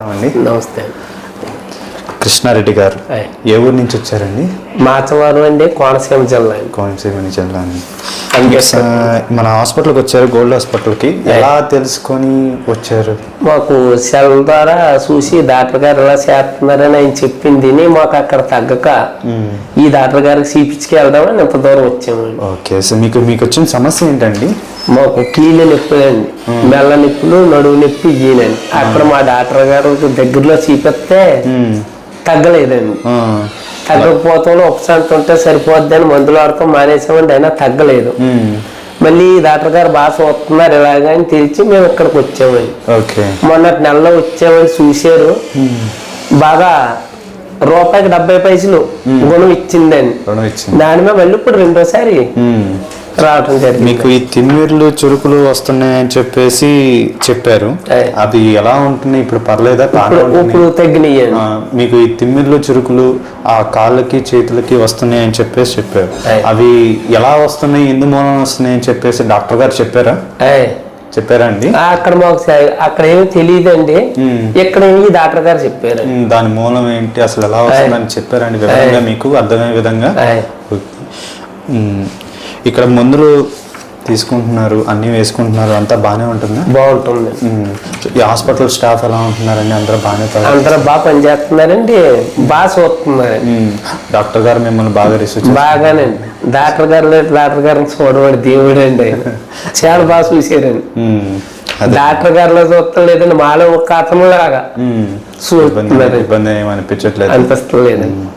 నమస్తే. కృష్ణారెడ్డి గారు ఏ ఊరు నుంచి వచ్చారండి? మాచవరం అండి, కోనసీమ జిల్లా. కోనసీమ జిల్లా అండి. మన హాస్పిటల్కి వచ్చారు, గోల్డ్ హాస్పిటల్కి. ఎలా తెలుసుకొని వచ్చారు? మాకు సెల్ ద్వారా చూసి డాక్టర్ గారు ఎలా చేస్తున్నారని ఆయన చెప్పింది మాకు అక్కడ తగ్గక ఈ డాక్టర్ గారికి చూపించుకు వెళ్దామని ఇంత దూరం వచ్చామండి. ఓకే. సో మీకు వచ్చిన సమస్య ఏంటండి? మాకు కీళ్ళ నొప్పులండి, మెల్ల నొప్పులు, నడువు నొప్పి ఇయ్యనండి. అక్కడ మా డాక్టర్ గారు దగ్గరలో చూపిస్తే తగ్గలేదండి. తగ్గకపోతే ఉపశంతుంటే సరిపోద్ది అని మందులు ఆడుతూ మానేసామండి, అయినా తగ్గలేదు. మళ్ళీ డాక్టర్ గారు బాగా చూస్తున్నారు ఇలాగని తెలిసి మేము ఇక్కడికి వచ్చామండి. మొన్నటి నెలలో వచ్చామని చూశారు, బాగా రూపాయికి 70 పైసలు గుణం ఇచ్చిందండి. దాని మీద మళ్ళీ ఇప్పుడు రెండోసారి రావటం జరిగింది. మీకు ఈ తిమ్మిర్లు చురుకులు వస్తున్నాయని చెప్పేసి చెప్పారు, అవి ఎలా ఉంటున్నాయి ఇప్పుడు? పర్లేదా? ఇప్పుడు తగ్గినాయండి. మీకు ఈ తిమ్మిర్లు చురుకులు ఆ కాళ్ళకి చేతులకి వస్తున్నాయి అని చెప్పేసి చెప్పారు. అవి ఎలా వస్తున్నాయి, ఎందు మూలం వస్తున్నాయి అని చెప్పేసి డాక్టర్ గారు చెప్పారా అండి? అక్కడ మాకు అక్కడ ఏమి తెలియదండి, ఇక్కడ ఏమి డాక్టర్ గారు చెప్పారు. దాని మూలం ఏంటి, అసలు ఎలా వస్తుందని చెప్పారండి వివరంగా, మీకు అర్థమయ్యే విధంగా. ఇక్కడ మందులు తీసుకుంటున్నారు, అన్ని వేసుకుంటున్నారు, అంతా బాగానే ఉంటుందా? బాగుంటుంది. ఈ హాస్పిటల్ స్టాఫ్ ఎలా ఉంటున్నారండి? అందరూ అందరూ బాగా పనిచేస్తున్నారండి, బాగా చూస్తున్నారు. డాక్టర్ గారు మిమ్మల్ని బాగా రిసీవ్ బాగానండి. డాక్టర్ గారిని చూడవాడు దేవుడు అండి, చాలా బాగా చూసారండి. డాక్టర్ గారిలో చూస్తాం లేదండి, మాలో ఒక అతను లాగా ఇబ్బంది ఏమనిపించట్లేదు, అనిపిస్తలేదండి.